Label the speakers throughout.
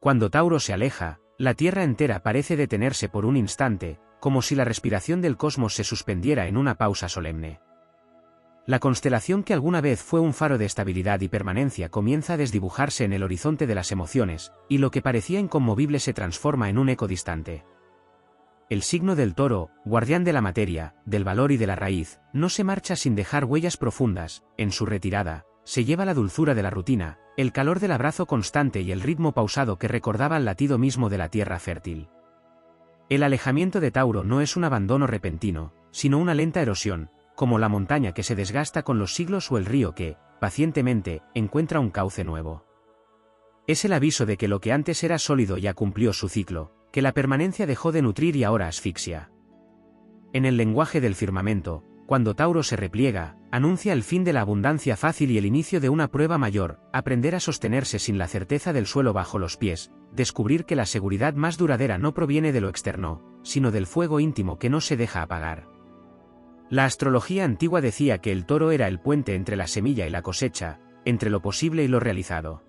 Speaker 1: Cuando Tauro se aleja, la Tierra entera parece detenerse por un instante, como si la respiración del cosmos se suspendiera en una pausa solemne. La constelación que alguna vez fue un faro de estabilidad y permanencia comienza a desdibujarse en el horizonte de las emociones, y lo que parecía inconmovible se transforma en un eco distante. El signo del Toro, guardián de la materia, del valor y de la raíz, no se marcha sin dejar huellas profundas. En su retirada, se lleva la dulzura de la rutina, el calor del abrazo constante y el ritmo pausado que recordaba el latido mismo de la tierra fértil. El alejamiento de Tauro no es un abandono repentino, sino una lenta erosión, como la montaña que se desgasta con los siglos o el río que, pacientemente, encuentra un cauce nuevo. Es el aviso de que lo que antes era sólido ya cumplió su ciclo, que la permanencia dejó de nutrir y ahora asfixia. En el lenguaje del firmamento, cuando Tauro se repliega, anuncia el fin de la abundancia fácil y el inicio de una prueba mayor, aprender a sostenerse sin la certeza del suelo bajo los pies, descubrir que la seguridad más duradera no proviene de lo externo, sino del fuego íntimo que no se deja apagar. La astrología antigua decía que el toro era el puente entre la semilla y la cosecha, entre lo posible y lo realizado.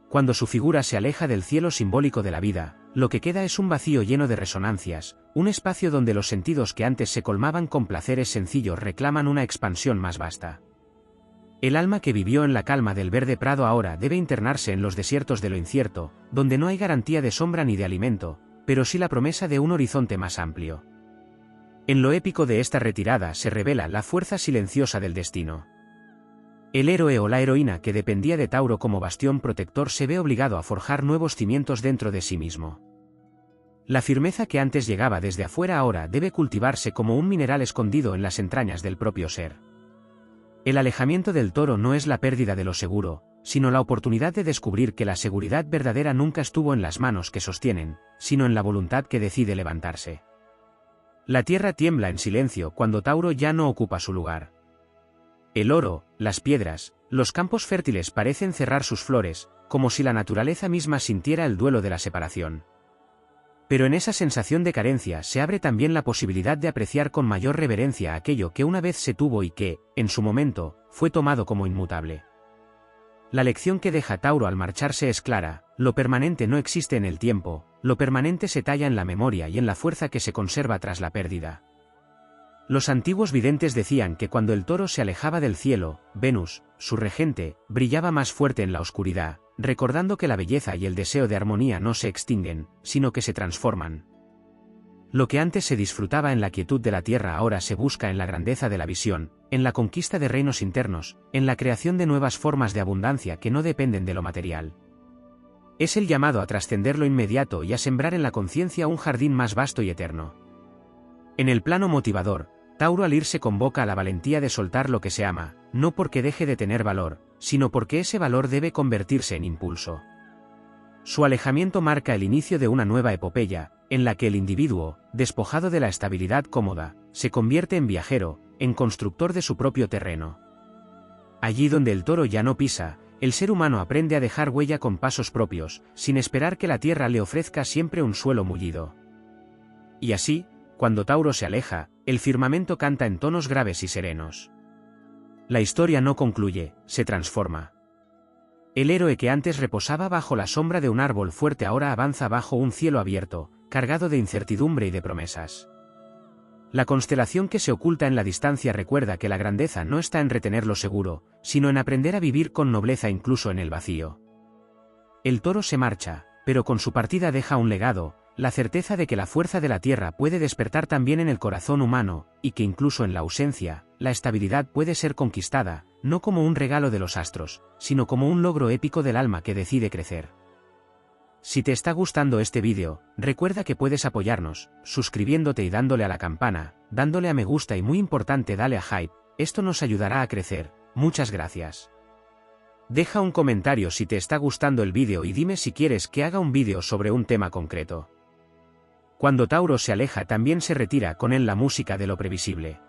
Speaker 1: Cuando su figura se aleja del cielo simbólico de la vida, lo que queda es un vacío lleno de resonancias, un espacio donde los sentidos que antes se colmaban con placeres sencillos reclaman una expansión más vasta. El alma que vivió en la calma del verde prado ahora debe internarse en los desiertos de lo incierto, donde no hay garantía de sombra ni de alimento, pero sí la promesa de un horizonte más amplio. En lo épico de esta retirada se revela la fuerza silenciosa del destino. El héroe o la heroína que dependía de Tauro como bastión protector se ve obligado a forjar nuevos cimientos dentro de sí mismo. La firmeza que antes llegaba desde afuera ahora debe cultivarse como un mineral escondido en las entrañas del propio ser. El alejamiento del Toro no es la pérdida de lo seguro, sino la oportunidad de descubrir que la seguridad verdadera nunca estuvo en las manos que sostienen, sino en la voluntad que decide levantarse. La tierra tiembla en silencio cuando Tauro ya no ocupa su lugar. El oro, las piedras, los campos fértiles parecen cerrar sus flores, como si la naturaleza misma sintiera el duelo de la separación. Pero en esa sensación de carencia se abre también la posibilidad de apreciar con mayor reverencia aquello que una vez se tuvo y que, en su momento, fue tomado como inmutable. La lección que deja Tauro al marcharse es clara: lo permanente no existe en el tiempo, lo permanente se talla en la memoria y en la fuerza que se conserva tras la pérdida. Los antiguos videntes decían que cuando el toro se alejaba del cielo, Venus, su regente, brillaba más fuerte en la oscuridad, recordando que la belleza y el deseo de armonía no se extinguen, sino que se transforman. Lo que antes se disfrutaba en la quietud de la tierra ahora se busca en la grandeza de la visión, en la conquista de reinos internos, en la creación de nuevas formas de abundancia que no dependen de lo material. Es el llamado a trascender lo inmediato y a sembrar en la conciencia un jardín más vasto y eterno. En el plano motivador, Tauro al irse convoca a la valentía de soltar lo que se ama, no porque deje de tener valor, sino porque ese valor debe convertirse en impulso. Su alejamiento marca el inicio de una nueva epopeya, en la que el individuo, despojado de la estabilidad cómoda, se convierte en viajero, en constructor de su propio terreno. Allí donde el toro ya no pisa, el ser humano aprende a dejar huella con pasos propios, sin esperar que la tierra le ofrezca siempre un suelo mullido. Y así, cuando Tauro se aleja, el firmamento canta en tonos graves y serenos. La historia no concluye, se transforma. El héroe que antes reposaba bajo la sombra de un árbol fuerte ahora avanza bajo un cielo abierto, cargado de incertidumbre y de promesas. La constelación que se oculta en la distancia recuerda que la grandeza no está en retener lo seguro, sino en aprender a vivir con nobleza incluso en el vacío. El toro se marcha, pero con su partida deja un legado, la certeza de que la fuerza de la tierra puede despertar también en el corazón humano, y que incluso en la ausencia, la estabilidad puede ser conquistada, no como un regalo de los astros, sino como un logro épico del alma que decide crecer. Si te está gustando este vídeo, recuerda que puedes apoyarnos, suscribiéndote y dándole a la campana, dándole a me gusta y muy importante dale a hype, esto nos ayudará a crecer, muchas gracias. Deja un comentario si te está gustando el vídeo y dime si quieres que haga un vídeo sobre un tema concreto. Cuando Tauro se aleja también se retira con él la música de lo previsible.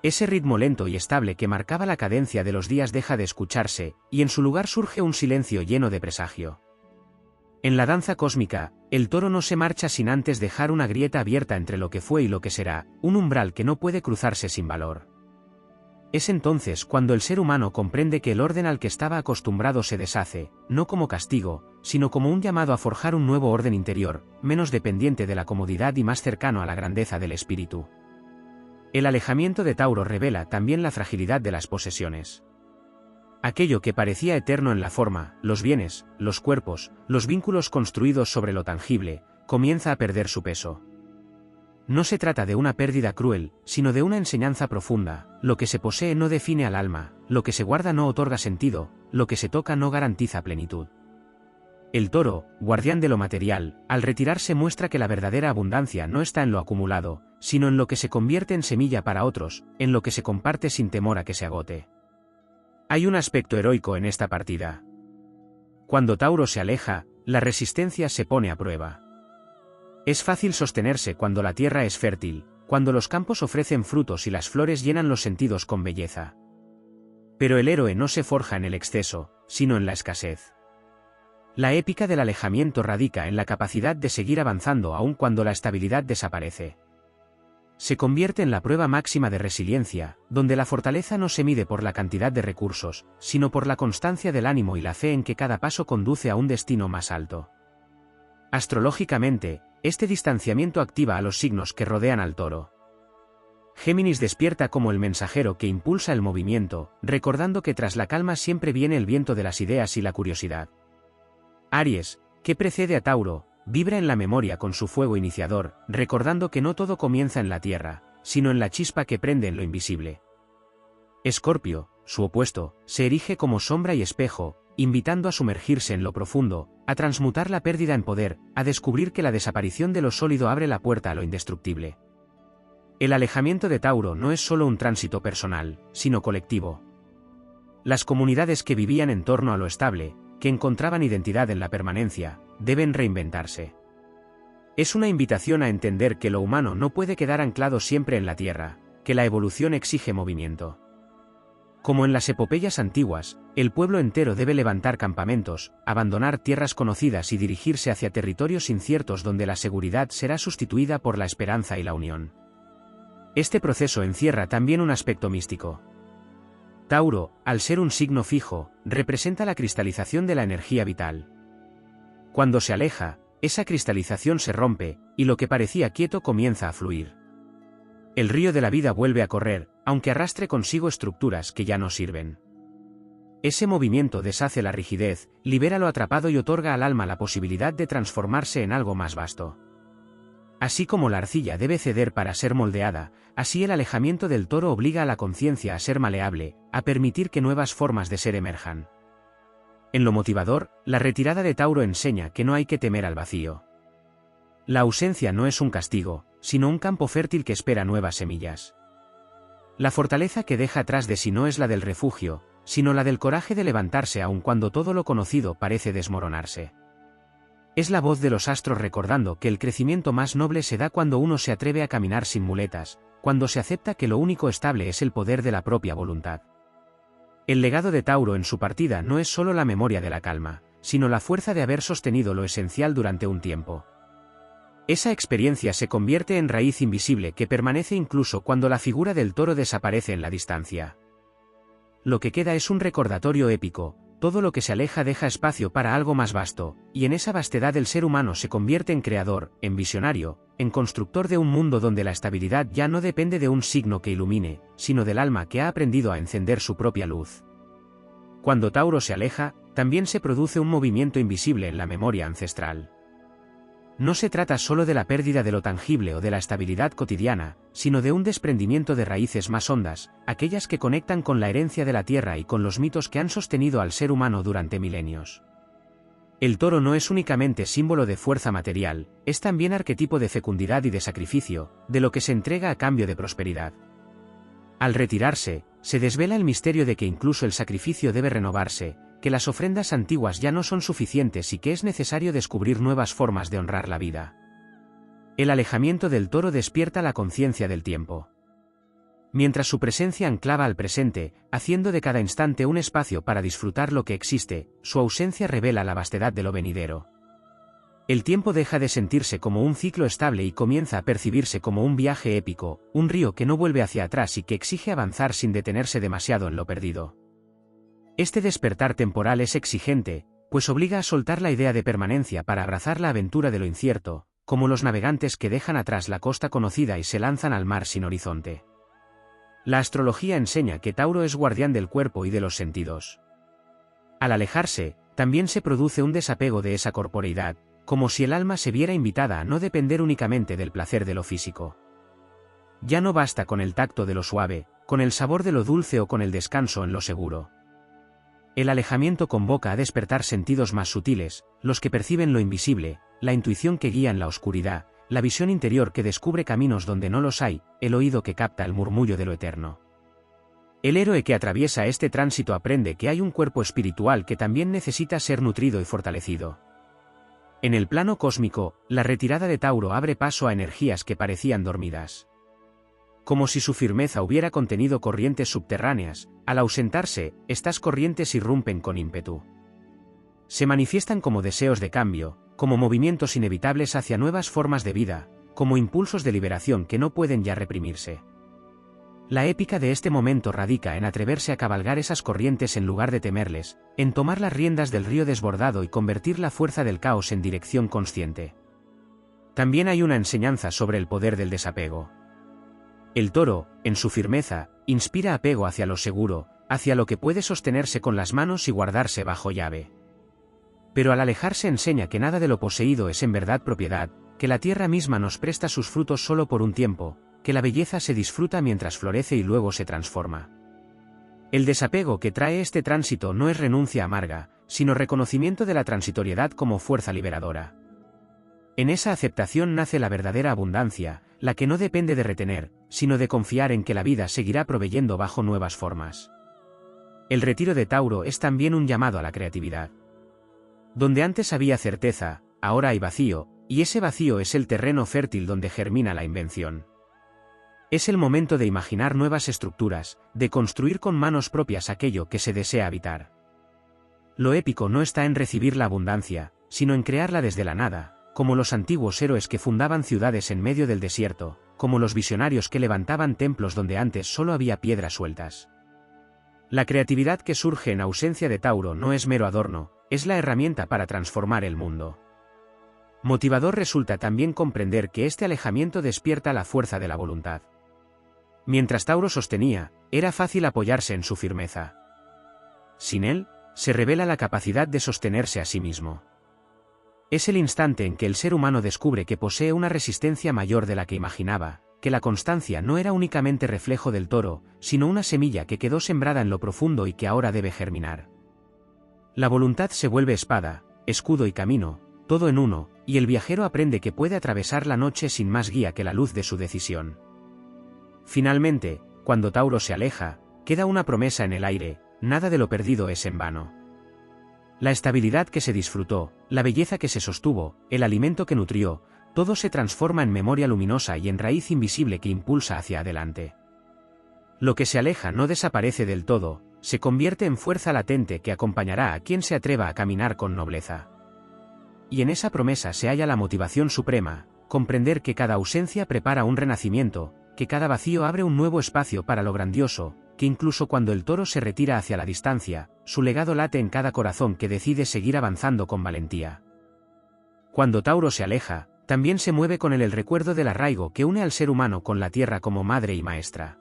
Speaker 1: Ese ritmo lento y estable que marcaba la cadencia de los días deja de escucharse, y en su lugar surge un silencio lleno de presagio. En la danza cósmica, el toro no se marcha sin antes dejar una grieta abierta entre lo que fue y lo que será, un umbral que no puede cruzarse sin valor. Es entonces cuando el ser humano comprende que el orden al que estaba acostumbrado se deshace, no como castigo, sino como un llamado a forjar un nuevo orden interior, menos dependiente de la comodidad y más cercano a la grandeza del espíritu. El alejamiento de Tauro revela también la fragilidad de las posesiones. Aquello que parecía eterno en la forma, los bienes, los cuerpos, los vínculos construidos sobre lo tangible, comienza a perder su peso. No se trata de una pérdida cruel, sino de una enseñanza profunda. Lo que se posee no define al alma, lo que se guarda no otorga sentido, lo que se toca no garantiza plenitud. El toro, guardián de lo material, al retirarse muestra que la verdadera abundancia no está en lo acumulado, sino en lo que se convierte en semilla para otros, en lo que se comparte sin temor a que se agote. Hay un aspecto heroico en esta partida. Cuando Tauro se aleja, la resistencia se pone a prueba. Es fácil sostenerse cuando la tierra es fértil, cuando los campos ofrecen frutos y las flores llenan los sentidos con belleza. Pero el héroe no se forja en el exceso, sino en la escasez. La épica del alejamiento radica en la capacidad de seguir avanzando aun cuando la estabilidad desaparece. Se convierte en la prueba máxima de resiliencia, donde la fortaleza no se mide por la cantidad de recursos, sino por la constancia del ánimo y la fe en que cada paso conduce a un destino más alto. Astrológicamente, este distanciamiento activa a los signos que rodean al toro. Géminis despierta como el mensajero que impulsa el movimiento, recordando que tras la calma siempre viene el viento de las ideas y la curiosidad. Aries, que precede a Tauro, vibra en la memoria con su fuego iniciador, recordando que no todo comienza en la tierra, sino en la chispa que prende en lo invisible. Escorpio, su opuesto, se erige como sombra y espejo, invitando a sumergirse en lo profundo, a transmutar la pérdida en poder, a descubrir que la desaparición de lo sólido abre la puerta a lo indestructible. El alejamiento de Tauro no es solo un tránsito personal, sino colectivo. Las comunidades que vivían en torno a lo estable, que encontraban identidad en la permanencia, deben reinventarse. Es una invitación a entender que lo humano no puede quedar anclado siempre en la tierra, que la evolución exige movimiento. Como en las epopeyas antiguas, el pueblo entero debe levantar campamentos, abandonar tierras conocidas y dirigirse hacia territorios inciertos donde la seguridad será sustituida por la esperanza y la unión. Este proceso encierra también un aspecto místico. Tauro, al ser un signo fijo, representa la cristalización de la energía vital. Cuando se aleja, esa cristalización se rompe, y lo que parecía quieto comienza a fluir. El río de la vida vuelve a correr, aunque arrastre consigo estructuras que ya no sirven. Ese movimiento deshace la rigidez, libera lo atrapado y otorga al alma la posibilidad de transformarse en algo más vasto. Así como la arcilla debe ceder para ser moldeada, así el alejamiento del toro obliga a la conciencia a ser maleable, a permitir que nuevas formas de ser emerjan. En lo motivador, la retirada de Tauro enseña que no hay que temer al vacío. La ausencia no es un castigo, sino un campo fértil que espera nuevas semillas. La fortaleza que deja atrás de sí no es la del refugio, sino la del coraje de levantarse aun cuando todo lo conocido parece desmoronarse. Es la voz de los astros recordando que el crecimiento más noble se da cuando uno se atreve a caminar sin muletas, cuando se acepta que lo único estable es el poder de la propia voluntad. El legado de Tauro en su partida no es solo la memoria de la calma, sino la fuerza de haber sostenido lo esencial durante un tiempo. Esa experiencia se convierte en raíz invisible que permanece incluso cuando la figura del toro desaparece en la distancia. Lo que queda es un recordatorio épico. Todo lo que se aleja deja espacio para algo más vasto, y en esa vastedad el ser humano se convierte en creador, en visionario, en constructor de un mundo donde la estabilidad ya no depende de un signo que ilumine, sino del alma que ha aprendido a encender su propia luz. Cuando Tauro se aleja, también se produce un movimiento invisible en la memoria ancestral. No se trata solo de la pérdida de lo tangible o de la estabilidad cotidiana, sino de un desprendimiento de raíces más hondas, aquellas que conectan con la herencia de la tierra y con los mitos que han sostenido al ser humano durante milenios. El toro no es únicamente símbolo de fuerza material, es también arquetipo de fecundidad y de sacrificio, de lo que se entrega a cambio de prosperidad. Al retirarse, se desvela el misterio de que incluso el sacrificio debe renovarse, que las ofrendas antiguas ya no son suficientes y que es necesario descubrir nuevas formas de honrar la vida. El alejamiento del toro despierta la conciencia del tiempo. Mientras su presencia anclava al presente, haciendo de cada instante un espacio para disfrutar lo que existe, su ausencia revela la vastedad de lo venidero. El tiempo deja de sentirse como un ciclo estable y comienza a percibirse como un viaje épico, un río que no vuelve hacia atrás y que exige avanzar sin detenerse demasiado en lo perdido. Este despertar temporal es exigente, pues obliga a soltar la idea de permanencia para abrazar la aventura de lo incierto, como los navegantes que dejan atrás la costa conocida y se lanzan al mar sin horizonte. La astrología enseña que Tauro es guardián del cuerpo y de los sentidos. Al alejarse, también se produce un desapego de esa corporeidad, como si el alma se viera invitada a no depender únicamente del placer de lo físico. Ya no basta con el tacto de lo suave, con el sabor de lo dulce o con el descanso en lo seguro. El alejamiento convoca a despertar sentidos más sutiles, los que perciben lo invisible, la intuición que guía en la oscuridad, la visión interior que descubre caminos donde no los hay, el oído que capta el murmullo de lo eterno. El héroe que atraviesa este tránsito aprende que hay un cuerpo espiritual que también necesita ser nutrido y fortalecido. En el plano cósmico, la retirada de Tauro abre paso a energías que parecían dormidas. Como si su firmeza hubiera contenido corrientes subterráneas, al ausentarse, estas corrientes irrumpen con ímpetu. Se manifiestan como deseos de cambio, como movimientos inevitables hacia nuevas formas de vida, como impulsos de liberación que no pueden ya reprimirse. La épica de este momento radica en atreverse a cabalgar esas corrientes en lugar de temerles, en tomar las riendas del río desbordado y convertir la fuerza del caos en dirección consciente. También hay una enseñanza sobre el poder del desapego. El toro, en su firmeza, inspira apego hacia lo seguro, hacia lo que puede sostenerse con las manos y guardarse bajo llave. Pero al alejarse enseña que nada de lo poseído es en verdad propiedad, que la tierra misma nos presta sus frutos solo por un tiempo, que la belleza se disfruta mientras florece y luego se transforma. El desapego que trae este tránsito no es renuncia amarga, sino reconocimiento de la transitoriedad como fuerza liberadora. En esa aceptación nace la verdadera abundancia, la que no depende de retener, sino de confiar en que la vida seguirá proveyendo bajo nuevas formas. El retiro de Tauro es también un llamado a la creatividad. Donde antes había certeza, ahora hay vacío, y ese vacío es el terreno fértil donde germina la invención. Es el momento de imaginar nuevas estructuras, de construir con manos propias aquello que se desea habitar. Lo épico no está en recibir la abundancia, sino en crearla desde la nada, como los antiguos héroes que fundaban ciudades en medio del desierto, como los visionarios que levantaban templos donde antes solo había piedras sueltas. La creatividad que surge en ausencia de Tauro no es mero adorno, es la herramienta para transformar el mundo. Motivador resulta también comprender que este alejamiento despierta la fuerza de la voluntad. Mientras Tauro sostenía, era fácil apoyarse en su firmeza. Sin él, se revela la capacidad de sostenerse a sí mismo. Es el instante en que el ser humano descubre que posee una resistencia mayor de la que imaginaba, que la constancia no era únicamente reflejo del toro, sino una semilla que quedó sembrada en lo profundo y que ahora debe germinar. La voluntad se vuelve espada, escudo y camino, todo en uno, y el viajero aprende que puede atravesar la noche sin más guía que la luz de su decisión. Finalmente, cuando Tauro se aleja, queda una promesa en el aire: nada de lo perdido es en vano. La estabilidad que se disfrutó, la belleza que se sostuvo, el alimento que nutrió, todo se transforma en memoria luminosa y en raíz invisible que impulsa hacia adelante. Lo que se aleja no desaparece del todo, se convierte en fuerza latente que acompañará a quien se atreva a caminar con nobleza. Y en esa promesa se halla la motivación suprema: comprender que cada ausencia prepara un renacimiento, que cada vacío abre un nuevo espacio para lo grandioso, que incluso cuando el toro se retira hacia la distancia, su legado late en cada corazón que decide seguir avanzando con valentía. Cuando Tauro se aleja, también se mueve con él el recuerdo del arraigo que une al ser humano con la tierra como madre y maestra.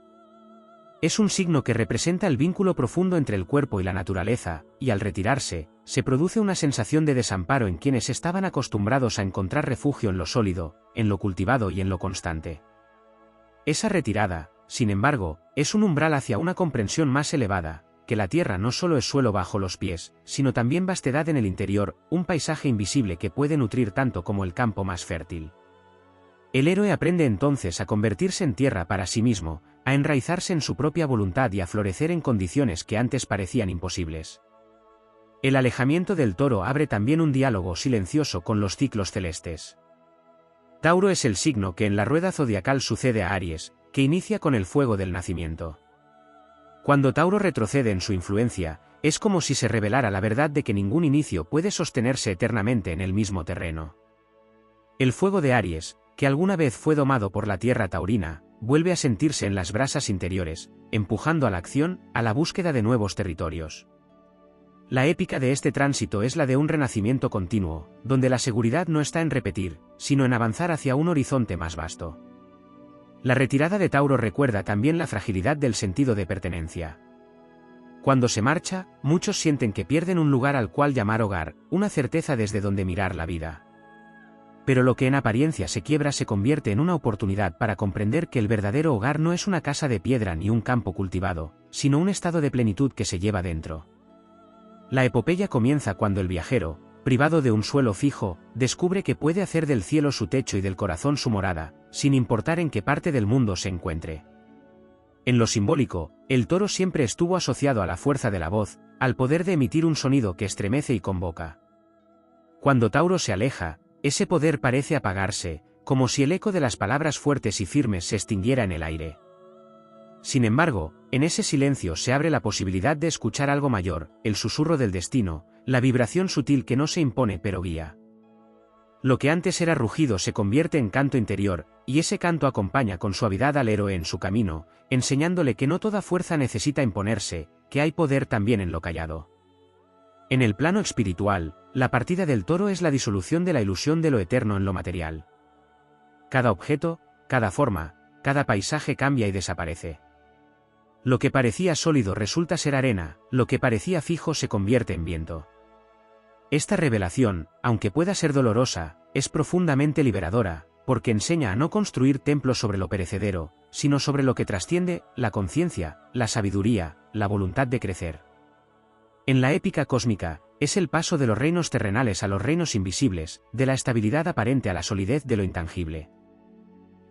Speaker 1: Es un signo que representa el vínculo profundo entre el cuerpo y la naturaleza, y al retirarse, se produce una sensación de desamparo en quienes estaban acostumbrados a encontrar refugio en lo sólido, en lo cultivado y en lo constante. Esa retirada, sin embargo, es un umbral hacia una comprensión más elevada, que la tierra no solo es suelo bajo los pies, sino también vastedad en el interior, un paisaje invisible que puede nutrir tanto como el campo más fértil. El héroe aprende entonces a convertirse en tierra para sí mismo, a enraizarse en su propia voluntad y a florecer en condiciones que antes parecían imposibles. El alejamiento del toro abre también un diálogo silencioso con los ciclos celestes. Tauro es el signo que en la rueda zodiacal sucede a Aries, que inicia con el fuego del nacimiento. Cuando Tauro retrocede en su influencia, es como si se revelara la verdad de que ningún inicio puede sostenerse eternamente en el mismo terreno. El fuego de Aries, que alguna vez fue domado por la tierra taurina, vuelve a sentirse en las brasas interiores, empujando a la acción, a la búsqueda de nuevos territorios. La épica de este tránsito es la de un renacimiento continuo, donde la seguridad no está en repetir, sino en avanzar hacia un horizonte más vasto. La retirada de Tauro recuerda también la fragilidad del sentido de pertenencia. Cuando se marcha, muchos sienten que pierden un lugar al cual llamar hogar, una certeza desde donde mirar la vida. Pero lo que en apariencia se quiebra se convierte en una oportunidad para comprender que el verdadero hogar no es una casa de piedra ni un campo cultivado, sino un estado de plenitud que se lleva dentro. La epopeya comienza cuando el viajero, privado de un suelo fijo, descubre que puede hacer del cielo su techo y del corazón su morada, sin importar en qué parte del mundo se encuentre. En lo simbólico, el toro siempre estuvo asociado a la fuerza de la voz, al poder de emitir un sonido que estremece y convoca. Cuando Tauro se aleja, ese poder parece apagarse, como si el eco de las palabras fuertes y firmes se extinguiera en el aire. Sin embargo, en ese silencio se abre la posibilidad de escuchar algo mayor, el susurro del destino, la vibración sutil que no se impone pero guía. Lo que antes era rugido se convierte en canto interior, y ese canto acompaña con suavidad al héroe en su camino, enseñándole que no toda fuerza necesita imponerse, que hay poder también en lo callado. En el plano espiritual, la partida del toro es la disolución de la ilusión de lo eterno en lo material. Cada objeto, cada forma, cada paisaje cambia y desaparece. Lo que parecía sólido resulta ser arena, lo que parecía fijo se convierte en viento. Esta revelación, aunque pueda ser dolorosa, es profundamente liberadora, porque enseña a no construir templos sobre lo perecedero, sino sobre lo que trasciende, la conciencia, la sabiduría, la voluntad de crecer. En la épica cósmica, es el paso de los reinos terrenales a los reinos invisibles, de la estabilidad aparente a la solidez de lo intangible.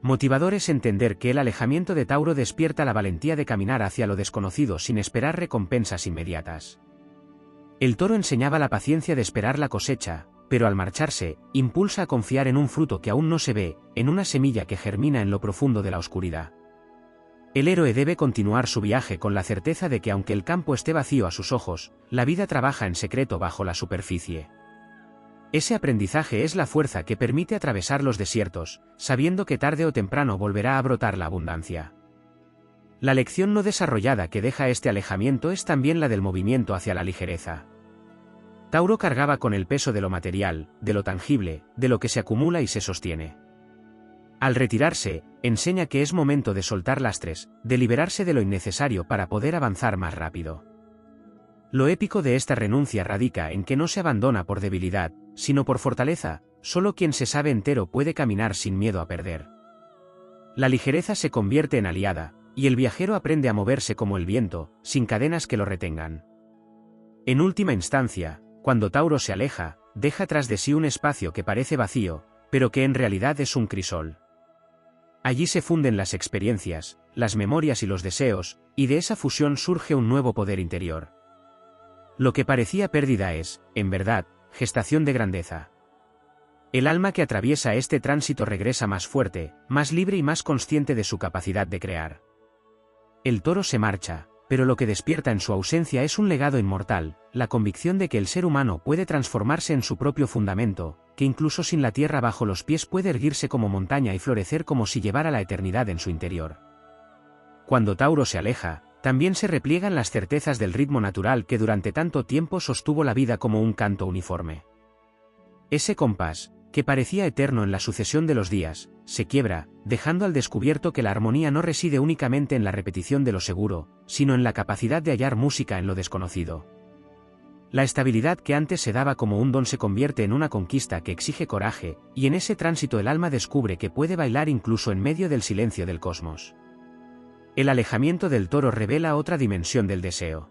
Speaker 1: Motivador es entender que el alejamiento de Tauro despierta la valentía de caminar hacia lo desconocido sin esperar recompensas inmediatas. El toro enseñaba la paciencia de esperar la cosecha, pero al marcharse, impulsa a confiar en un fruto que aún no se ve, en una semilla que germina en lo profundo de la oscuridad. El héroe debe continuar su viaje con la certeza de que aunque el campo esté vacío a sus ojos, la vida trabaja en secreto bajo la superficie. Ese aprendizaje es la fuerza que permite atravesar los desiertos, sabiendo que tarde o temprano volverá a brotar la abundancia. La lección no desarrollada que deja este alejamiento es también la del movimiento hacia la ligereza. Tauro cargaba con el peso de lo material, de lo tangible, de lo que se acumula y se sostiene. Al retirarse, enseña que es momento de soltar lastres, de liberarse de lo innecesario para poder avanzar más rápido. Lo épico de esta renuncia radica en que no se abandona por debilidad, sino por fortaleza. Solo quien se sabe entero puede caminar sin miedo a perder. La ligereza se convierte en aliada, y el viajero aprende a moverse como el viento, sin cadenas que lo retengan. En última instancia, cuando Tauro se aleja, deja tras de sí un espacio que parece vacío, pero que en realidad es un crisol. Allí se funden las experiencias, las memorias y los deseos, y de esa fusión surge un nuevo poder interior. Lo que parecía pérdida es, en verdad, gestación de grandeza. El alma que atraviesa este tránsito regresa más fuerte, más libre y más consciente de su capacidad de crear. El toro se marcha, pero lo que despierta en su ausencia es un legado inmortal, la convicción de que el ser humano puede transformarse en su propio fundamento, que incluso sin la tierra bajo los pies puede erguirse como montaña y florecer como si llevara la eternidad en su interior. Cuando Tauro se aleja, también se repliegan las certezas del ritmo natural que durante tanto tiempo sostuvo la vida como un canto uniforme. Ese compás, que parecía eterno en la sucesión de los días, se quiebra, dejando al descubierto que la armonía no reside únicamente en la repetición de lo seguro, sino en la capacidad de hallar música en lo desconocido. La estabilidad que antes se daba como un don se convierte en una conquista que exige coraje, y en ese tránsito el alma descubre que puede bailar incluso en medio del silencio del cosmos. El alejamiento del toro revela otra dimensión del deseo.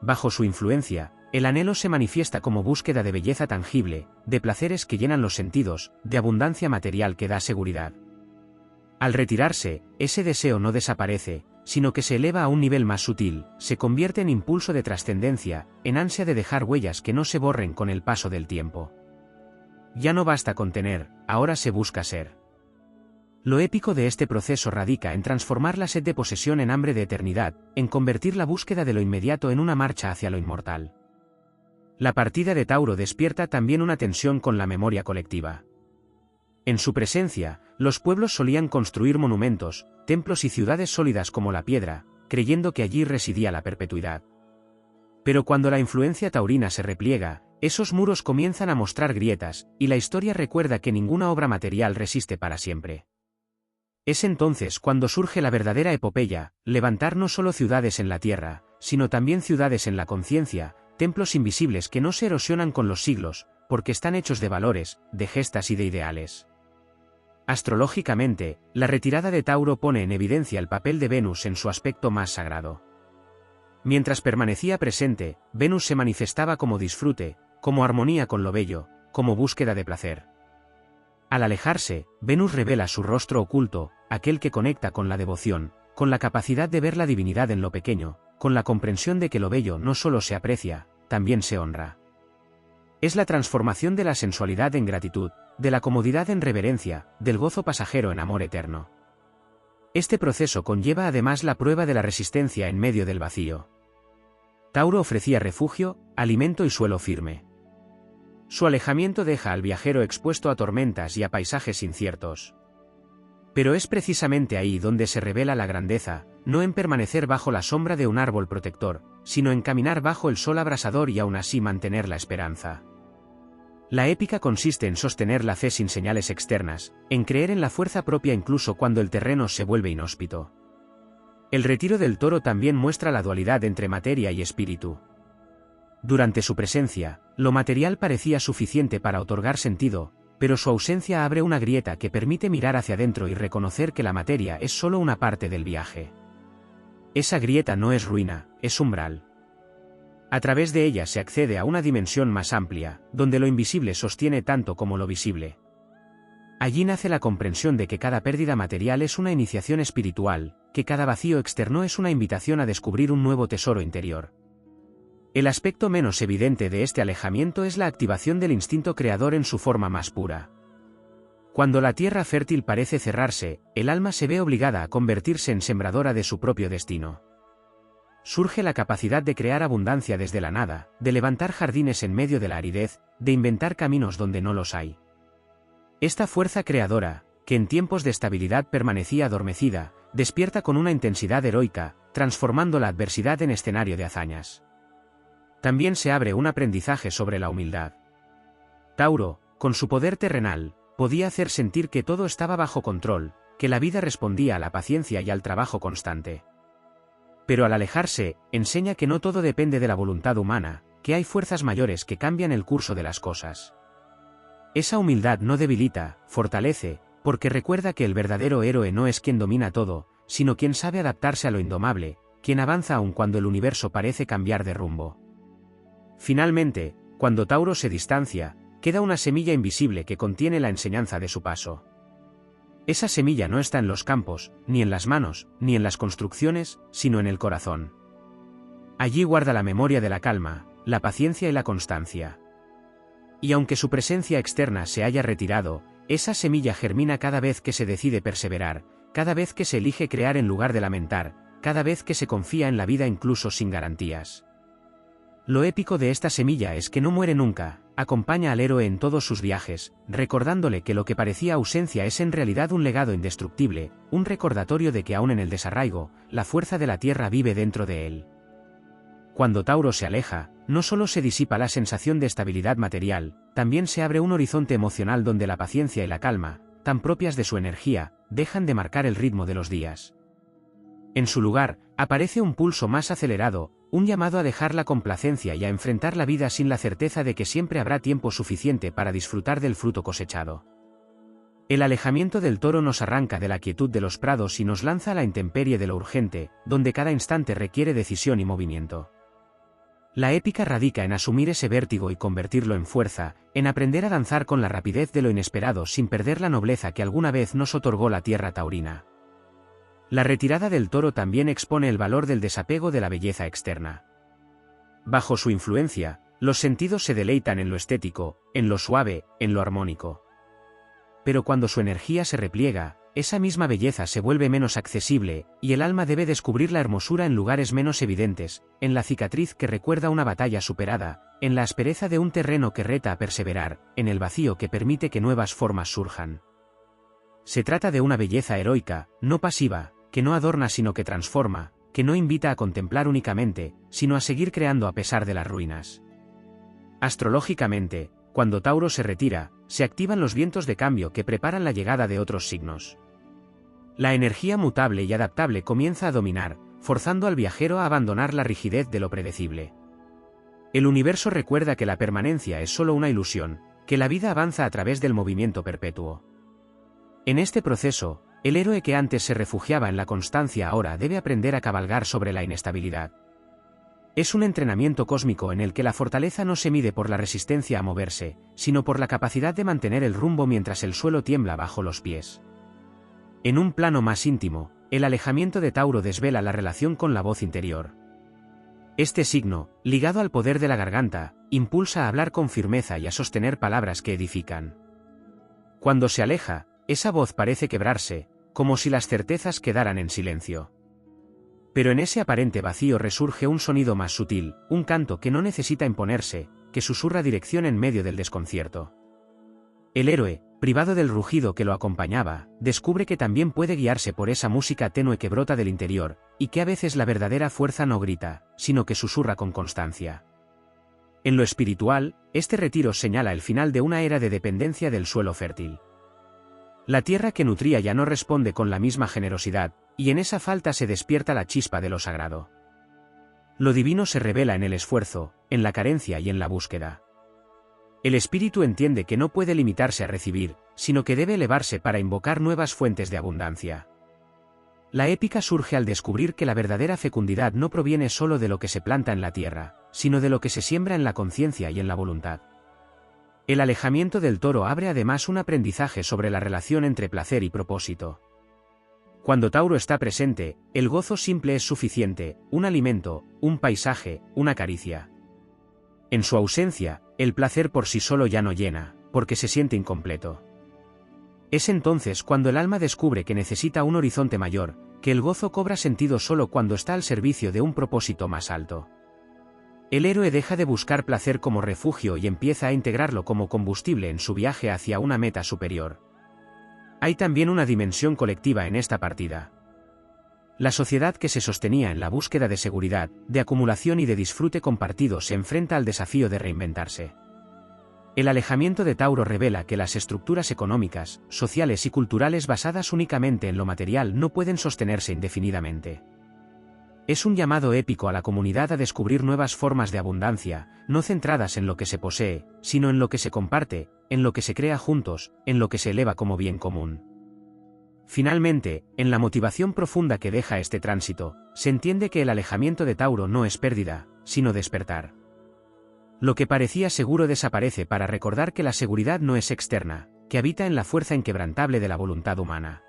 Speaker 1: Bajo su influencia, el anhelo se manifiesta como búsqueda de belleza tangible, de placeres que llenan los sentidos, de abundancia material que da seguridad. Al retirarse, ese deseo no desaparece, sino que se eleva a un nivel más sutil, se convierte en impulso de trascendencia, en ansia de dejar huellas que no se borren con el paso del tiempo. Ya no basta con tener, ahora se busca ser. Lo épico de este proceso radica en transformar la sed de posesión en hambre de eternidad, en convertir la búsqueda de lo inmediato en una marcha hacia lo inmortal. La partida de Tauro despierta también una tensión con la memoria colectiva. En su presencia, los pueblos solían construir monumentos, templos y ciudades sólidas como la piedra, creyendo que allí residía la perpetuidad. Pero cuando la influencia taurina se repliega, esos muros comienzan a mostrar grietas, y la historia recuerda que ninguna obra material resiste para siempre. Es entonces cuando surge la verdadera epopeya, levantar no solo ciudades en la tierra, sino también ciudades en la conciencia, templos invisibles que no se erosionan con los siglos, porque están hechos de valores, de gestas y de ideales. Astrológicamente, la retirada de Tauro pone en evidencia el papel de Venus en su aspecto más sagrado. Mientras permanecía presente, Venus se manifestaba como disfrute, como armonía con lo bello, como búsqueda de placer. Al alejarse, Venus revela su rostro oculto, aquel que conecta con la devoción, con la capacidad de ver la divinidad en lo pequeño, con la comprensión de que lo bello no solo se aprecia, también se honra. Es la transformación de la sensualidad en gratitud, de la comodidad en reverencia, del gozo pasajero en amor eterno. Este proceso conlleva además la prueba de la resistencia en medio del vacío. Tauro ofrecía refugio, alimento y suelo firme. Su alejamiento deja al viajero expuesto a tormentas y a paisajes inciertos. Pero es precisamente ahí donde se revela la grandeza, no en permanecer bajo la sombra de un árbol protector, sino en caminar bajo el sol abrasador y aún así mantener la esperanza. La épica consiste en sostener la fe sin señales externas, en creer en la fuerza propia incluso cuando el terreno se vuelve inhóspito. El retiro del toro también muestra la dualidad entre materia y espíritu. Durante su presencia, lo material parecía suficiente para otorgar sentido, pero su ausencia abre una grieta que permite mirar hacia adentro y reconocer que la materia es solo una parte del viaje. Esa grieta no es ruina, es umbral. A través de ella se accede a una dimensión más amplia, donde lo invisible sostiene tanto como lo visible. Allí nace la comprensión de que cada pérdida material es una iniciación espiritual, que cada vacío externo es una invitación a descubrir un nuevo tesoro interior. El aspecto menos evidente de este alejamiento es la activación del instinto creador en su forma más pura. Cuando la tierra fértil parece cerrarse, el alma se ve obligada a convertirse en sembradora de su propio destino. Surge la capacidad de crear abundancia desde la nada, de levantar jardines en medio de la aridez, de inventar caminos donde no los hay. Esta fuerza creadora, que en tiempos de estabilidad permanecía adormecida, despierta con una intensidad heroica, transformando la adversidad en escenario de hazañas. También se abre un aprendizaje sobre la humildad. Tauro, con su poder terrenal, podía hacer sentir que todo estaba bajo control, que la vida respondía a la paciencia y al trabajo constante. Pero al alejarse, enseña que no todo depende de la voluntad humana, que hay fuerzas mayores que cambian el curso de las cosas. Esa humildad no debilita, fortalece, porque recuerda que el verdadero héroe no es quien domina todo, sino quien sabe adaptarse a lo indomable, quien avanza aun cuando el universo parece cambiar de rumbo. Finalmente, cuando Tauro se distancia, queda una semilla invisible que contiene la enseñanza de su paso. Esa semilla no está en los campos, ni en las manos, ni en las construcciones, sino en el corazón. Allí guarda la memoria de la calma, la paciencia y la constancia. Y aunque su presencia externa se haya retirado, esa semilla germina cada vez que se decide perseverar, cada vez que se elige crear en lugar de lamentar, cada vez que se confía en la vida incluso sin garantías. Lo épico de esta semilla es que no muere nunca, acompaña al héroe en todos sus viajes, recordándole que lo que parecía ausencia es en realidad un legado indestructible, un recordatorio de que aún en el desarraigo, la fuerza de la tierra vive dentro de él. Cuando Tauro se aleja, no solo se disipa la sensación de estabilidad material, también se abre un horizonte emocional donde la paciencia y la calma, tan propias de su energía, dejan de marcar el ritmo de los días. En su lugar, aparece un pulso más acelerado, un llamado a dejar la complacencia y a enfrentar la vida sin la certeza de que siempre habrá tiempo suficiente para disfrutar del fruto cosechado. El alejamiento del toro nos arranca de la quietud de los prados y nos lanza a la intemperie de lo urgente, donde cada instante requiere decisión y movimiento. La épica radica en asumir ese vértigo y convertirlo en fuerza, en aprender a danzar con la rapidez de lo inesperado sin perder la nobleza que alguna vez nos otorgó la tierra taurina. La retirada del toro también expone el valor del desapego de la belleza externa. Bajo su influencia, los sentidos se deleitan en lo estético, en lo suave, en lo armónico. Pero cuando su energía se repliega, esa misma belleza se vuelve menos accesible, y el alma debe descubrir la hermosura en lugares menos evidentes, en la cicatriz que recuerda una batalla superada, en la aspereza de un terreno que reta a perseverar, en el vacío que permite que nuevas formas surjan. Se trata de una belleza heroica, no pasiva, que no adorna sino que transforma, que no invita a contemplar únicamente, sino a seguir creando a pesar de las ruinas. Astrológicamente, cuando Tauro se retira, se activan los vientos de cambio que preparan la llegada de otros signos. La energía mutable y adaptable comienza a dominar, forzando al viajero a abandonar la rigidez de lo predecible. El universo recuerda que la permanencia es solo una ilusión, que la vida avanza a través del movimiento perpetuo. En este proceso, el héroe que antes se refugiaba en la constancia ahora debe aprender a cabalgar sobre la inestabilidad. Es un entrenamiento cósmico en el que la fortaleza no se mide por la resistencia a moverse, sino por la capacidad de mantener el rumbo mientras el suelo tiembla bajo los pies. En un plano más íntimo, el alejamiento de Tauro desvela la relación con la voz interior. Este signo, ligado al poder de la garganta, impulsa a hablar con firmeza y a sostener palabras que edifican. Cuando se aleja, esa voz parece quebrarse, como si las certezas quedaran en silencio. Pero en ese aparente vacío resurge un sonido más sutil, un canto que no necesita imponerse, que susurra dirección en medio del desconcierto. El héroe, privado del rugido que lo acompañaba, descubre que también puede guiarse por esa música tenue que brota del interior, y que a veces la verdadera fuerza no grita, sino que susurra con constancia. En lo espiritual, este retiro señala el final de una era de dependencia del suelo fértil. La tierra que nutría ya no responde con la misma generosidad, y en esa falta se despierta la chispa de lo sagrado. Lo divino se revela en el esfuerzo, en la carencia y en la búsqueda. El espíritu entiende que no puede limitarse a recibir, sino que debe elevarse para invocar nuevas fuentes de abundancia. La épica surge al descubrir que la verdadera fecundidad no proviene solo de lo que se planta en la tierra, sino de lo que se siembra en la conciencia y en la voluntad. El alejamiento del Toro abre además un aprendizaje sobre la relación entre placer y propósito. Cuando Tauro está presente, el gozo simple es suficiente, un alimento, un paisaje, una caricia. En su ausencia, el placer por sí solo ya no llena, porque se siente incompleto. Es entonces cuando el alma descubre que necesita un horizonte mayor, que el gozo cobra sentido solo cuando está al servicio de un propósito más alto. El héroe deja de buscar placer como refugio y empieza a integrarlo como combustible en su viaje hacia una meta superior. Hay también una dimensión colectiva en esta partida. La sociedad que se sostenía en la búsqueda de seguridad, de acumulación y de disfrute compartido se enfrenta al desafío de reinventarse. El alejamiento de Tauro revela que las estructuras económicas, sociales y culturales basadas únicamente en lo material no pueden sostenerse indefinidamente. Es un llamado épico a la comunidad a descubrir nuevas formas de abundancia, no centradas en lo que se posee, sino en lo que se comparte, en lo que se crea juntos, en lo que se eleva como bien común. Finalmente, en la motivación profunda que deja este tránsito, se entiende que el alejamiento de Tauro no es pérdida, sino despertar. Lo que parecía seguro desaparece para recordar que la seguridad no es externa, que habita en la fuerza inquebrantable de la voluntad humana.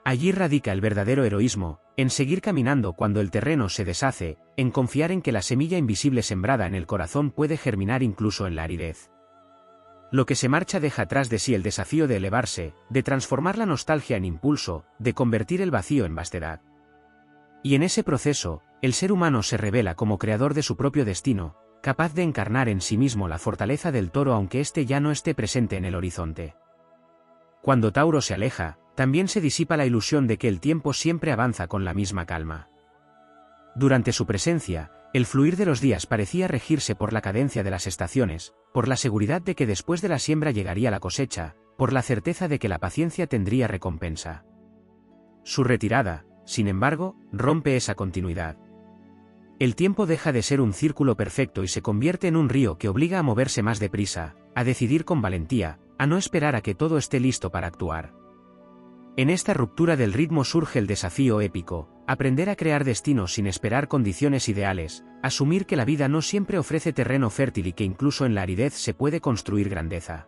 Speaker 1: Allí radica el verdadero heroísmo, en seguir caminando cuando el terreno se deshace, en confiar en que la semilla invisible sembrada en el corazón puede germinar incluso en la aridez. Lo que se marcha deja atrás de sí el desafío de elevarse, de transformar la nostalgia en impulso, de convertir el vacío en vastedad. Y en ese proceso, el ser humano se revela como creador de su propio destino, capaz de encarnar en sí mismo la fortaleza del Toro aunque éste ya no esté presente en el horizonte. Cuando Tauro se aleja, también se disipa la ilusión de que el tiempo siempre avanza con la misma calma. Durante su presencia, el fluir de los días parecía regirse por la cadencia de las estaciones, por la seguridad de que después de la siembra llegaría la cosecha, por la certeza de que la paciencia tendría recompensa. Su retirada, sin embargo, rompe esa continuidad. El tiempo deja de ser un círculo perfecto y se convierte en un río que obliga a moverse más deprisa, a decidir con valentía, a no esperar a que todo esté listo para actuar. En esta ruptura del ritmo surge el desafío épico, aprender a crear destinos sin esperar condiciones ideales, asumir que la vida no siempre ofrece terreno fértil y que incluso en la aridez se puede construir grandeza.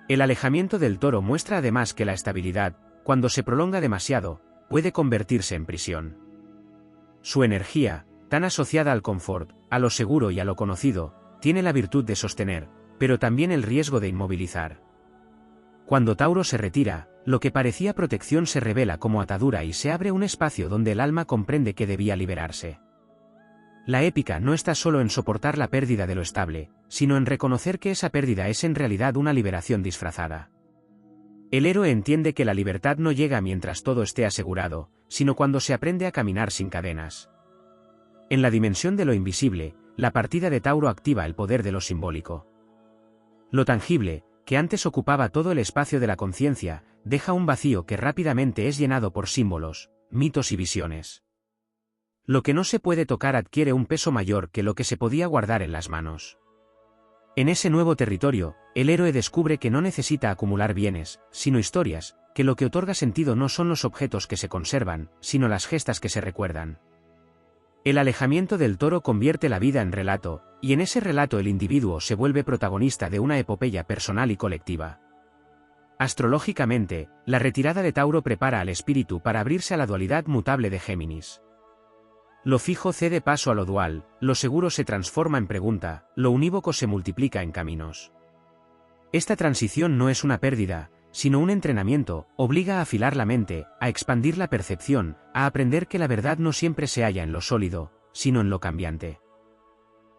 Speaker 1: El alejamiento del Toro muestra además que la estabilidad, cuando se prolonga demasiado, puede convertirse en prisión. Su energía, tan asociada al confort, a lo seguro y a lo conocido, tiene la virtud de sostener, pero también el riesgo de inmovilizar. Cuando Tauro se retira, lo que parecía protección se revela como atadura y se abre un espacio donde el alma comprende que debía liberarse. La épica no está solo en soportar la pérdida de lo estable, sino en reconocer que esa pérdida es en realidad una liberación disfrazada. El héroe entiende que la libertad no llega mientras todo esté asegurado, sino cuando se aprende a caminar sin cadenas. En la dimensión de lo invisible, la partida de Tauro activa el poder de lo simbólico. Lo tangible, que antes ocupaba todo el espacio de la conciencia, deja un vacío que rápidamente es llenado por símbolos, mitos y visiones. Lo que no se puede tocar adquiere un peso mayor que lo que se podía guardar en las manos. En ese nuevo territorio, el héroe descubre que no necesita acumular bienes, sino historias, que lo que otorga sentido no son los objetos que se conservan, sino las gestas que se recuerdan. El alejamiento del toro convierte la vida en relato, y en ese relato el individuo se vuelve protagonista de una epopeya personal y colectiva. Astrológicamente, la retirada de Tauro prepara al espíritu para abrirse a la dualidad mutable de Géminis. Lo fijo cede paso a lo dual, lo seguro se transforma en pregunta, lo unívoco se multiplica en caminos. Esta transición no es una pérdida, sino un entrenamiento, obliga a afilar la mente, a expandir la percepción, a aprender que la verdad no siempre se halla en lo sólido, sino en lo cambiante.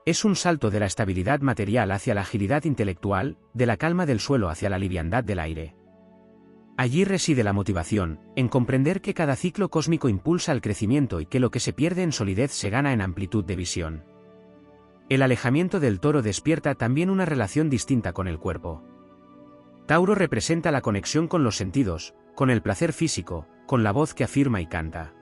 Speaker 1: Es un salto de la estabilidad material hacia la agilidad intelectual, de la calma del suelo hacia la liviandad del aire. Allí reside la motivación, en comprender que cada ciclo cósmico impulsa el crecimiento y que lo que se pierde en solidez se gana en amplitud de visión. El alejamiento del toro despierta también una relación distinta con el cuerpo. Tauro representa la conexión con los sentidos, con el placer físico, con la voz que afirma y canta.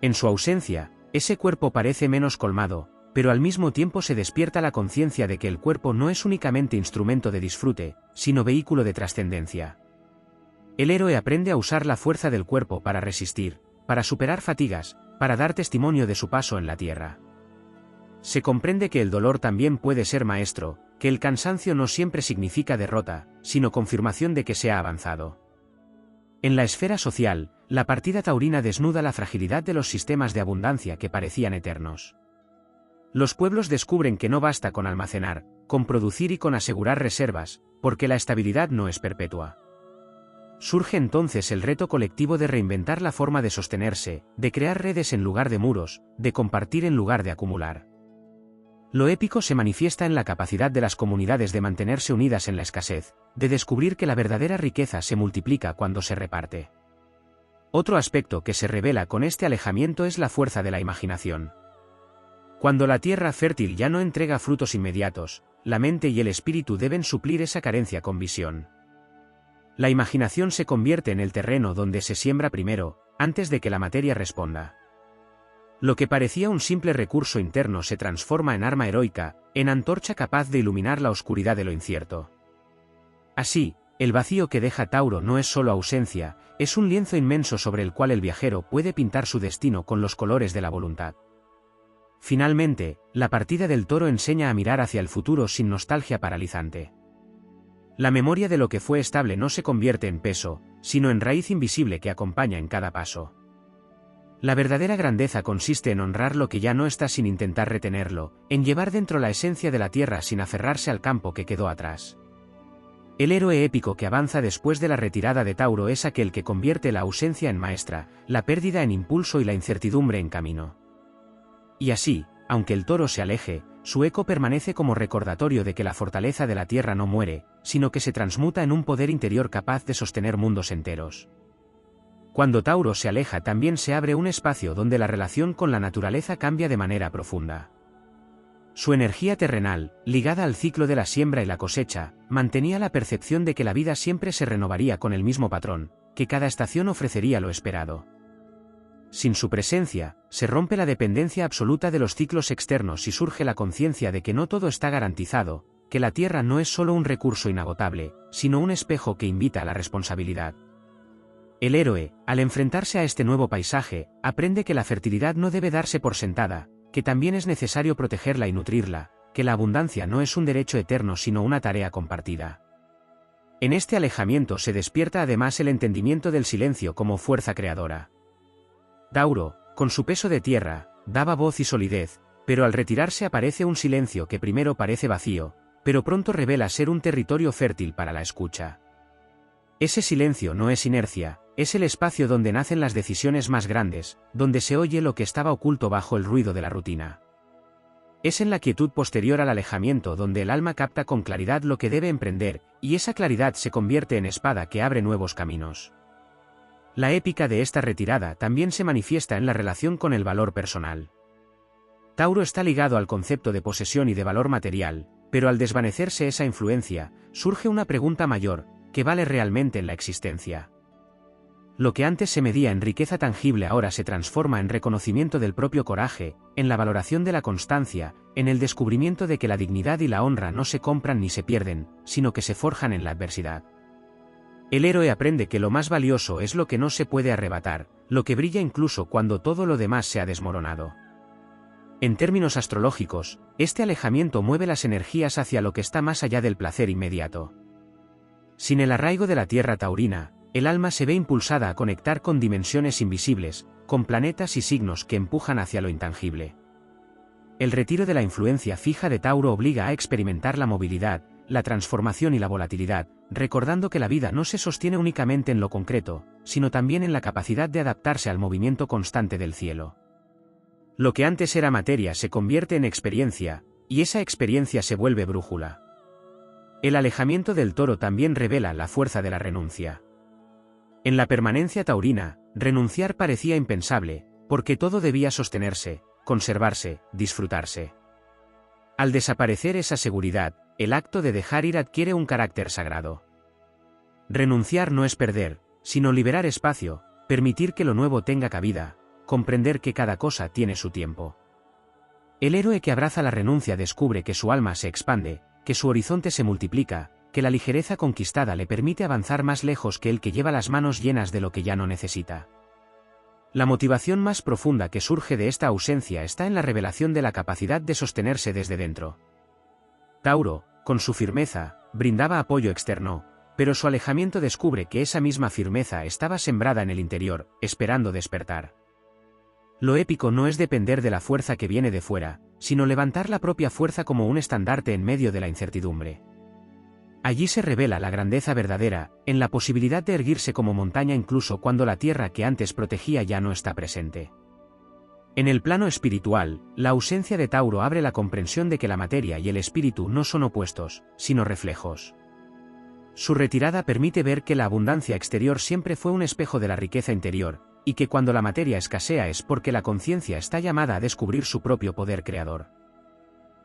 Speaker 1: En su ausencia, ese cuerpo parece menos colmado, pero al mismo tiempo se despierta la conciencia de que el cuerpo no es únicamente instrumento de disfrute, sino vehículo de trascendencia. El héroe aprende a usar la fuerza del cuerpo para resistir, para superar fatigas, para dar testimonio de su paso en la tierra. Se comprende que el dolor también puede ser maestro, que el cansancio no siempre significa derrota, sino confirmación de que se ha avanzado. En la esfera social, la partida taurina desnuda la fragilidad de los sistemas de abundancia que parecían eternos. Los pueblos descubren que no basta con almacenar, con producir y con asegurar reservas, porque la estabilidad no es perpetua. Surge entonces el reto colectivo de reinventar la forma de sostenerse, de crear redes en lugar de muros, de compartir en lugar de acumular. Lo épico se manifiesta en la capacidad de las comunidades de mantenerse unidas en la escasez, de descubrir que la verdadera riqueza se multiplica cuando se reparte. Otro aspecto que se revela con este alejamiento es la fuerza de la imaginación. Cuando la tierra fértil ya no entrega frutos inmediatos, la mente y el espíritu deben suplir esa carencia con visión. La imaginación se convierte en el terreno donde se siembra primero, antes de que la materia responda. Lo que parecía un simple recurso interno se transforma en arma heroica, en antorcha capaz de iluminar la oscuridad de lo incierto. Así, el vacío que deja Tauro no es solo ausencia, es un lienzo inmenso sobre el cual el viajero puede pintar su destino con los colores de la voluntad. Finalmente, la partida del toro enseña a mirar hacia el futuro sin nostalgia paralizante. La memoria de lo que fue estable no se convierte en peso, sino en raíz invisible que acompaña en cada paso. La verdadera grandeza consiste en honrar lo que ya no está sin intentar retenerlo, en llevar dentro la esencia de la tierra sin aferrarse al campo que quedó atrás. El héroe épico que avanza después de la retirada de Tauro es aquel que convierte la ausencia en maestra, la pérdida en impulso y la incertidumbre en camino. Y así, aunque el toro se aleje, su eco permanece como recordatorio de que la fortaleza de la tierra no muere, sino que se transmuta en un poder interior capaz de sostener mundos enteros. Cuando Tauro se aleja también se abre un espacio donde la relación con la naturaleza cambia de manera profunda. Su energía terrenal, ligada al ciclo de la siembra y la cosecha, mantenía la percepción de que la vida siempre se renovaría con el mismo patrón, que cada estación ofrecería lo esperado. Sin su presencia, se rompe la dependencia absoluta de los ciclos externos y surge la conciencia de que no todo está garantizado, que la tierra no es solo un recurso inagotable, sino un espejo que invita a la responsabilidad. El héroe, al enfrentarse a este nuevo paisaje, aprende que la fertilidad no debe darse por sentada, que también es necesario protegerla y nutrirla, que la abundancia no es un derecho eterno sino una tarea compartida. En este alejamiento se despierta además el entendimiento del silencio como fuerza creadora. Tauro, con su peso de tierra, daba voz y solidez, pero al retirarse aparece un silencio que primero parece vacío, pero pronto revela ser un territorio fértil para la escucha. Ese silencio no es inercia, es el espacio donde nacen las decisiones más grandes, donde se oye lo que estaba oculto bajo el ruido de la rutina. Es en la quietud posterior al alejamiento donde el alma capta con claridad lo que debe emprender, y esa claridad se convierte en espada que abre nuevos caminos. La épica de esta retirada también se manifiesta en la relación con el valor personal. Tauro está ligado al concepto de posesión y de valor material, pero al desvanecerse esa influencia, surge una pregunta mayor: ¿qué vale realmente en la existencia? Lo que antes se medía en riqueza tangible ahora se transforma en reconocimiento del propio coraje, en la valoración de la constancia, en el descubrimiento de que la dignidad y la honra no se compran ni se pierden, sino que se forjan en la adversidad. El héroe aprende que lo más valioso es lo que no se puede arrebatar, lo que brilla incluso cuando todo lo demás se ha desmoronado. En términos astrológicos, este alejamiento mueve las energías hacia lo que está más allá del placer inmediato. Sin el arraigo de la tierra taurina, el alma se ve impulsada a conectar con dimensiones invisibles, con planetas y signos que empujan hacia lo intangible. El retiro de la influencia fija de Tauro obliga a experimentar la movilidad, la transformación y la volatilidad, recordando que la vida no se sostiene únicamente en lo concreto, sino también en la capacidad de adaptarse al movimiento constante del cielo. Lo que antes era materia se convierte en experiencia, y esa experiencia se vuelve brújula. El alejamiento del Toro también revela la fuerza de la renuncia. En la permanencia taurina, renunciar parecía impensable, porque todo debía sostenerse, conservarse, disfrutarse. Al desaparecer esa seguridad, el acto de dejar ir adquiere un carácter sagrado. Renunciar no es perder, sino liberar espacio, permitir que lo nuevo tenga cabida, comprender que cada cosa tiene su tiempo. El héroe que abraza la renuncia descubre que su alma se expande, que su horizonte se multiplica, que la ligereza conquistada le permite avanzar más lejos que el que lleva las manos llenas de lo que ya no necesita. La motivación más profunda que surge de esta ausencia está en la revelación de la capacidad de sostenerse desde dentro. Tauro, con su firmeza, brindaba apoyo externo, pero su alejamiento descubre que esa misma firmeza estaba sembrada en el interior, esperando despertar. Lo épico no es depender de la fuerza que viene de fuera, sino levantar la propia fuerza como un estandarte en medio de la incertidumbre. Allí se revela la grandeza verdadera, en la posibilidad de erguirse como montaña incluso cuando la tierra que antes protegía ya no está presente. En el plano espiritual, la ausencia de Tauro abre la comprensión de que la materia y el espíritu no son opuestos, sino reflejos. Su retirada permite ver que la abundancia exterior siempre fue un espejo de la riqueza interior, y que cuando la materia escasea es porque la conciencia está llamada a descubrir su propio poder creador.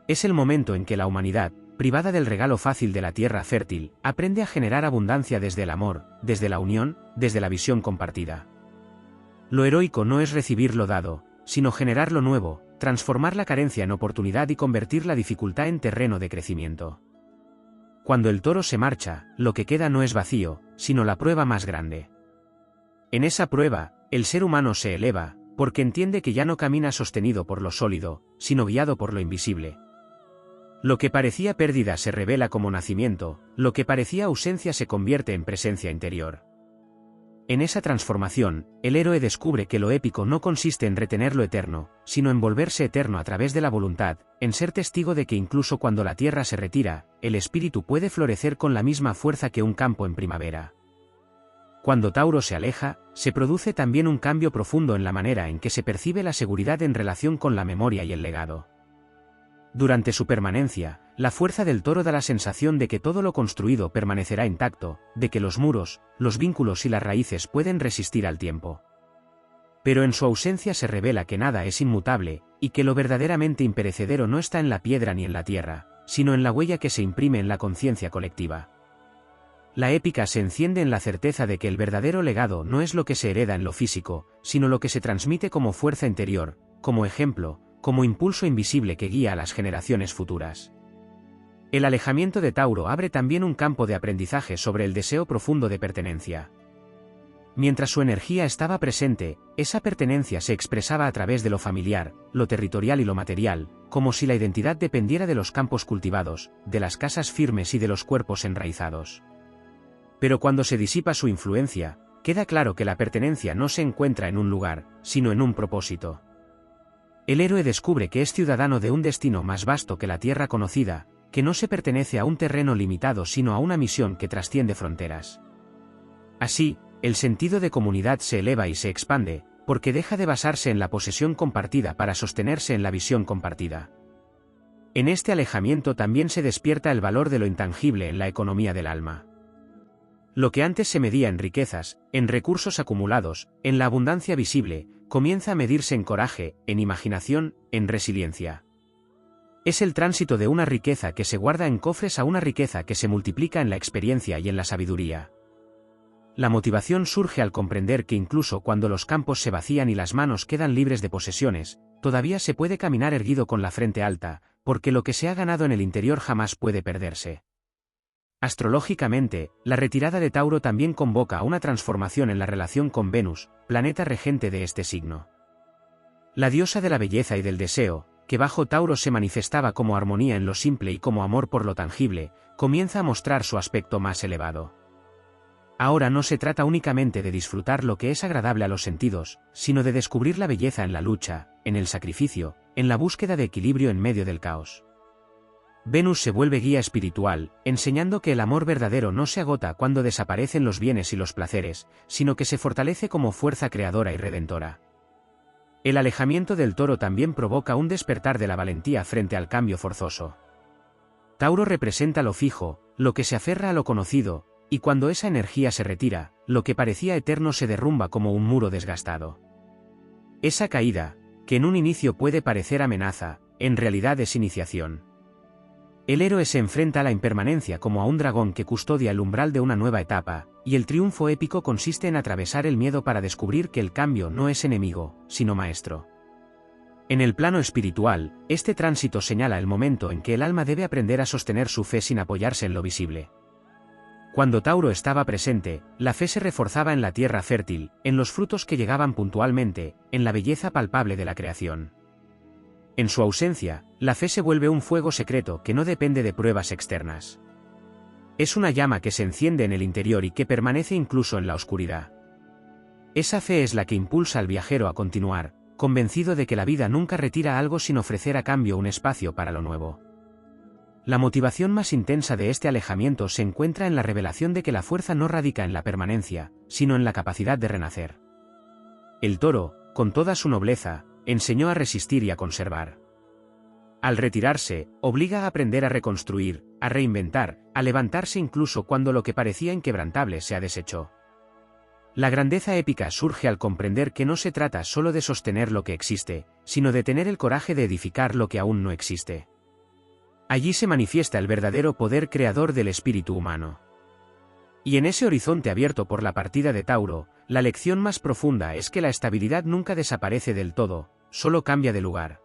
Speaker 1: Es el momento en que la humanidad, privada del regalo fácil de la tierra fértil, aprende a generar abundancia desde el amor, desde la unión, desde la visión compartida. Lo heroico no es recibir lo dado, sino generar lo nuevo, transformar la carencia en oportunidad y convertir la dificultad en terreno de crecimiento. Cuando el toro se marcha, lo que queda no es vacío, sino la prueba más grande. En esa prueba, el ser humano se eleva, porque entiende que ya no camina sostenido por lo sólido, sino guiado por lo invisible. Lo que parecía pérdida se revela como nacimiento, lo que parecía ausencia se convierte en presencia interior. En esa transformación, el héroe descubre que lo épico no consiste en retener lo eterno, sino en volverse eterno a través de la voluntad, en ser testigo de que incluso cuando la tierra se retira, el espíritu puede florecer con la misma fuerza que un campo en primavera. Cuando Tauro se aleja, se produce también un cambio profundo en la manera en que se percibe la seguridad en relación con la memoria y el legado. Durante su permanencia, la fuerza del toro da la sensación de que todo lo construido permanecerá intacto, de que los muros, los vínculos y las raíces pueden resistir al tiempo. Pero en su ausencia se revela que nada es inmutable, y que lo verdaderamente imperecedero no está en la piedra ni en la tierra, sino en la huella que se imprime en la conciencia colectiva. La épica se enciende en la certeza de que el verdadero legado no es lo que se hereda en lo físico, sino lo que se transmite como fuerza interior, como ejemplo, como impulso invisible que guía a las generaciones futuras. El alejamiento de Tauro abre también un campo de aprendizaje sobre el deseo profundo de pertenencia. Mientras su energía estaba presente, esa pertenencia se expresaba a través de lo familiar, lo territorial y lo material, como si la identidad dependiera de los campos cultivados, de las casas firmes y de los cuerpos enraizados. Pero cuando se disipa su influencia, queda claro que la pertenencia no se encuentra en un lugar, sino en un propósito. El héroe descubre que es ciudadano de un destino más vasto que la tierra conocida, que no se pertenece a un terreno limitado sino a una misión que trasciende fronteras. Así, el sentido de comunidad se eleva y se expande, porque deja de basarse en la posesión compartida para sostenerse en la visión compartida. En este alejamiento también se despierta el valor de lo intangible en la economía del alma. Lo que antes se medía en riquezas, en recursos acumulados, en la abundancia visible, comienza a medirse en coraje, en imaginación, en resiliencia. Es el tránsito de una riqueza que se guarda en cofres a una riqueza que se multiplica en la experiencia y en la sabiduría. La motivación surge al comprender que incluso cuando los campos se vacían y las manos quedan libres de posesiones, todavía se puede caminar erguido con la frente alta, porque lo que se ha ganado en el interior jamás puede perderse. Astrológicamente, la retirada de Tauro también convoca una transformación en la relación con Venus, planeta regente de este signo. La diosa de la belleza y del deseo, que bajo Tauro se manifestaba como armonía en lo simple y como amor por lo tangible, comienza a mostrar su aspecto más elevado. Ahora no se trata únicamente de disfrutar lo que es agradable a los sentidos, sino de descubrir la belleza en la lucha, en el sacrificio, en la búsqueda de equilibrio en medio del caos. Venus se vuelve guía espiritual, enseñando que el amor verdadero no se agota cuando desaparecen los bienes y los placeres, sino que se fortalece como fuerza creadora y redentora. El alejamiento del Toro también provoca un despertar de la valentía frente al cambio forzoso. Tauro representa lo fijo, lo que se aferra a lo conocido, y cuando esa energía se retira, lo que parecía eterno se derrumba como un muro desgastado. Esa caída, que en un inicio puede parecer amenaza, en realidad es iniciación. El héroe se enfrenta a la impermanencia como a un dragón que custodia el umbral de una nueva etapa, y el triunfo épico consiste en atravesar el miedo para descubrir que el cambio no es enemigo, sino maestro. En el plano espiritual, este tránsito señala el momento en que el alma debe aprender a sostener su fe sin apoyarse en lo visible. Cuando Tauro estaba presente, la fe se reforzaba en la tierra fértil, en los frutos que llegaban puntualmente, en la belleza palpable de la creación. En su ausencia, la fe se vuelve un fuego secreto que no depende de pruebas externas. Es una llama que se enciende en el interior y que permanece incluso en la oscuridad. Esa fe es la que impulsa al viajero a continuar, convencido de que la vida nunca retira algo sin ofrecer a cambio un espacio para lo nuevo. La motivación más intensa de este alejamiento se encuentra en la revelación de que la fuerza no radica en la permanencia, sino en la capacidad de renacer. El Toro, con toda su nobleza, enseñó a resistir y a conservar. Al retirarse, obliga a aprender a reconstruir, a reinventar, a levantarse incluso cuando lo que parecía inquebrantable se ha deshecho. La grandeza épica surge al comprender que no se trata solo de sostener lo que existe, sino de tener el coraje de edificar lo que aún no existe. Allí se manifiesta el verdadero poder creador del espíritu humano. Y en ese horizonte abierto por la partida de Tauro, la lección más profunda es que la estabilidad nunca desaparece del todo, solo cambia de lugar.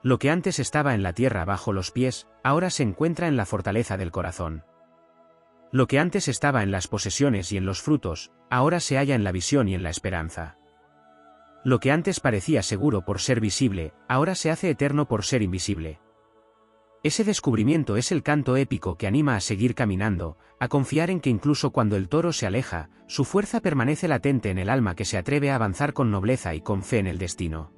Speaker 1: Lo que antes estaba en la tierra bajo los pies, ahora se encuentra en la fortaleza del corazón. Lo que antes estaba en las posesiones y en los frutos, ahora se halla en la visión y en la esperanza. Lo que antes parecía seguro por ser visible, ahora se hace eterno por ser invisible. Ese descubrimiento es el canto épico que anima a seguir caminando, a confiar en que incluso cuando el toro se aleja, su fuerza permanece latente en el alma que se atreve a avanzar con nobleza y con fe en el destino.